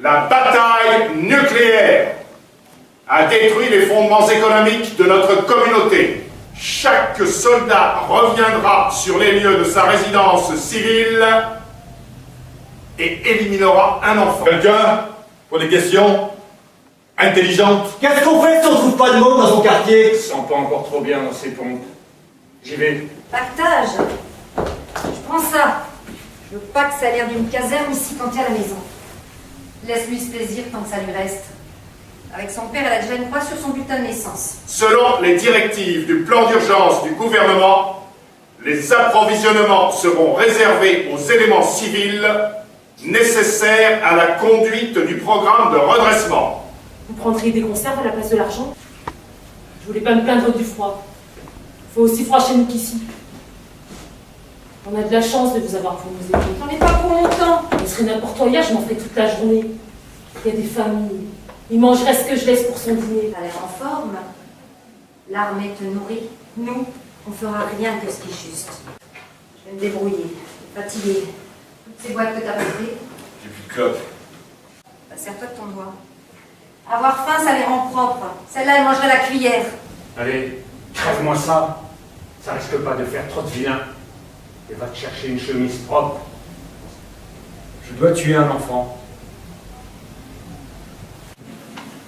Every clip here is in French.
La bataille nucléaire a détruit les fondements économiques de notre communauté. Chaque soldat reviendra sur les lieux de sa résidence civile et éliminera un enfant. Quelqu'un pour des questions intelligentes? Qu'est-ce qu'on fait si on trouve pas de mots dans son quartier? Je sens pas encore trop bien dans ces pompes. J'y vais. Pactage. Je prends ça. Je veux pas que ça ait l'air d'une caserne ici quand t'es à la maison. Laisse-lui ce plaisir tant que ça lui reste. Avec son père, elle a déjà une croix sur son bulletin de naissance. Selon les directives du plan d'urgence du gouvernement, les approvisionnements seront réservés aux éléments civils nécessaires à la conduite du programme de redressement. Vous prendriez des conserves à la place de l'argent? Je voulais pas me plaindre du froid. Il faut aussi froid chez nous qu'ici. On a de la chance de vous avoir pour nous aider. J'en ai pas pour longtemps. Ce serait n'importe quoi hier, je m'en ferais toute la journée. Il y a des familles. Ils mangeraient ce que je laisse pour son dîner. T'as l'air en forme. L'armée te nourrit. Nous, on fera rien que ce qui est juste. Je vais me débrouiller. Je suis fatiguée. Toutes ces boîtes que t'as portées, J'ai plus de clope. bah, serre-toi de ton doigt. Avoir faim, ça les rend propres. Celle-là, elle mangerait la cuillère. Allez, crève-moi ça. Ça risque pas de faire trop de vilain. Et va te chercher une chemise propre. Je dois tuer un enfant.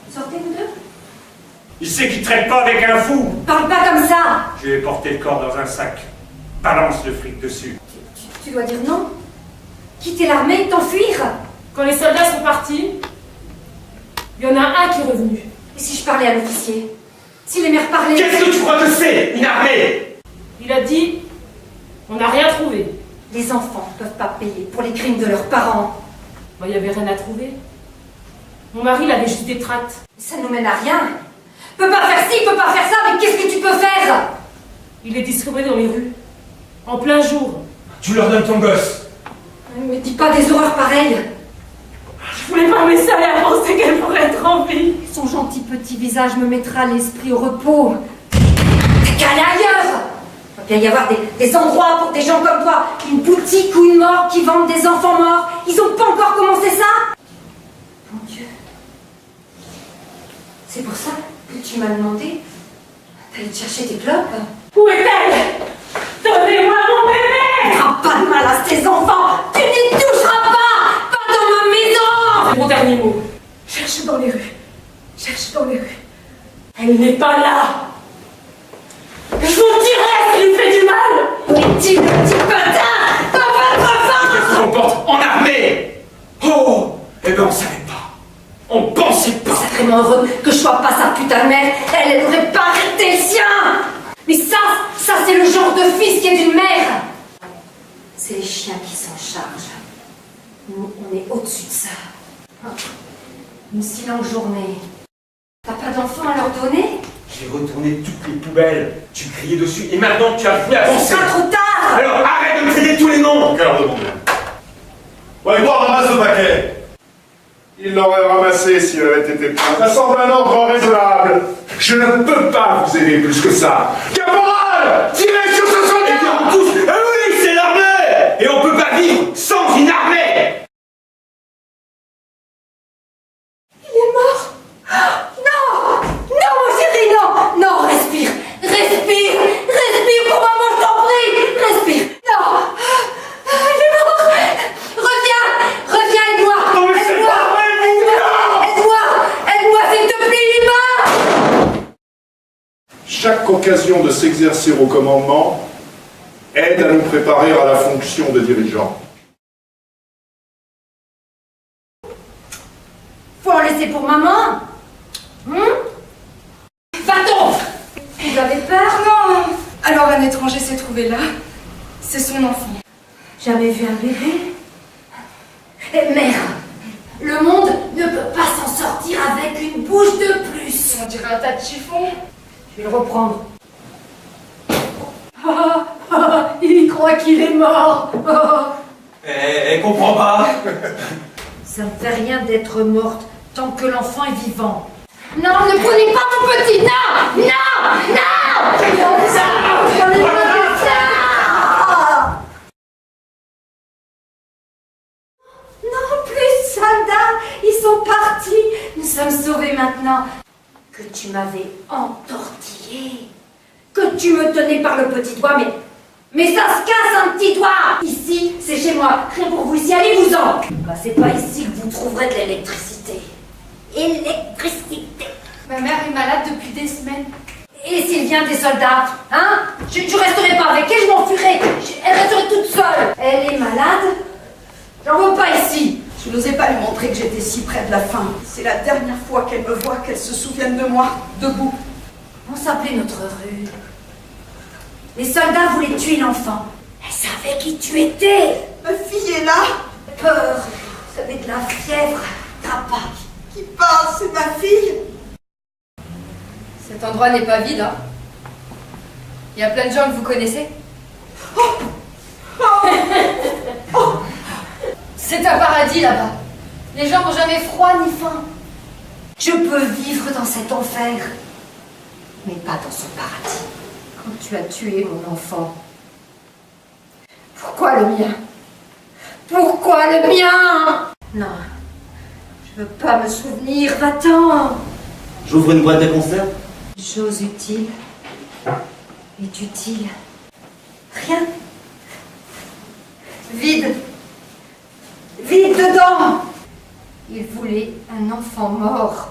Vous sortez, vous deux? Il sait qu'il traite pas avec un fou. Parle pas comme ça. Je lui ai porté le corps dans un sac. Balance le fric dessus. Tu dois dire non. Quitter l'armée et t'enfuir. Quand les soldats sont partis, il y en a un qui est revenu. Et si je parlais à l'officier? Si les mères parlaient? Qu'est-ce que tu crois que c'est, une armée? Il a dit, on n'a rien trouvé. Les enfants ne peuvent pas payer pour les crimes de leurs parents. Moi, il n'y avait rien à trouver. Mon mari, il avait juste des tracts. Ça nous mène à rien. Peut pas faire ci, peut pas faire ça, mais qu'est-ce que tu peux faire? Il les distribuait dans les rues, en plein jour. Tu leur donnes ton gosse. Ne me dis pas des horreurs pareilles. Je voulais pas me laisser à penser qu'elle pourrait être en vie. Son gentil petit visage me mettra l'esprit au repos. T'as qu'à aller ailleurs. Il va bien y avoir des endroits pour des gens comme toi. Une boutique ou une morgue qui vendent des enfants morts. Ils ont pas encore commencé ça? Mon Dieu. C'est pour ça que tu m'as demandé d'aller te chercher tes clopes? Où est-elle? Donnez-moi mon bébé! Tu feras pas de mal à ces enfants. Tu n'y toucheras pas. Pas dans ma maison. C'est mon dernier mot. Cherche dans les rues. Cherche dans les rues. Elle n'est pas là. Je vous dirai ce qui lui fait du mal. Où est-il, le petit patin? Dans votre Qu'est-ce ventre. qu'on porte en armée? Oh! Eh ben on savait pas. On pensait pas. Sacrément heureux que je sois pas sa putain de mère. Elle aurait pas arrêté le sien. Mais ça c'est le genre de fils qui est d'une mère. C'est les chiens qui s'en chargent. Nous, on est au-dessus de ça. Une si longue journée. T'as pas d'enfants à leur donner? J'ai retourné toutes les poubelles. Tu criais dessus et maintenant tu as voulu C'est avancer. pas trop tard. Alors arrête de me traiter tous les noms. Quelle heure de demander? Ouais, toi, ramasse le paquet. Il l'aurait ramassé s'il avait été plein. Ça semble un ordre raisonnable. Je ne peux pas vous aider plus que ça. Caporal! Tirez sur ce soldat! Et bien on tous. Ah oui, c'est l'armée. Et on peut pas vivre sans une armée. Il est mort. Non. Non, mon chéri, non. Non, respire. Respire. Respire pour maman, je t'en prie. Respire. Non. Il est mort. Reviens. Reviens, aide-moi. Non, mais c'est pas vrai. Aide-moi. Aide-moi, s'il te plaît, il est mort. Chaque occasion de s'exercer au commandement aide à nous préparer à la fonction de dirigeant. Faut en laisser pour maman. Va-t'en. Vous avez peur? Non. Alors un étranger s'est trouvé là. C'est son enfant. Jamais vu un bébé? Eh, mère, le monde ne peut pas s'en sortir avec une bouche de plus. On dirait un tas de chiffons. Je vais le reprendre. Il croit qu'il est mort. Elle comprend pas. Ça ne fait rien d'être morte tant que l'enfant est vivant. Non, ne prenez pas mon petit. Non, non, non. Prenez pas ça. Non, plus, soldat. Il Ils sont partis. Nous sommes sauvés maintenant. Que tu m'avais entortillé. Que tu me tenais par le petit doigt, mais ça se casse un petit doigt. Ici, c'est chez moi. Rien pour vous ici, allez-vous-en. Bah, c'est pas ici que vous trouverez de l'électricité. Électricité. Ma mère est malade depuis des semaines. Et s'il vient des soldats, hein? Je resterai pas avec elle, je m'enfuirai. Elle resterait toute seule. Elle est malade. J'en veux pas ici. Je n'osais pas lui montrer que j'étais si près de la fin. C'est la dernière fois qu'elle me voit, qu'elle se souvienne de moi, debout. On s'appelait notre rue. Les soldats voulaient tuer l'enfant. Elle savait qui tu étais. Ma fille est là. Peur. Vous avez de la fièvre. Grappage. Qui parle, c'est ma fille. Cet endroit n'est pas vide, hein. Il y a plein de gens que vous connaissez. C'est un paradis là-bas. Les gens n'ont jamais froid ni faim. Je peux vivre dans cet enfer, mais pas dans son paradis. Quand tu as tué mon enfant, Pourquoi le mien? Pourquoi le mien? Non, je veux pas me souvenir, va-t'en. J'ouvre une boîte de conserve. Chose utile est utile. Rien. Vide. Vide dedans. Il voulait un enfant mort.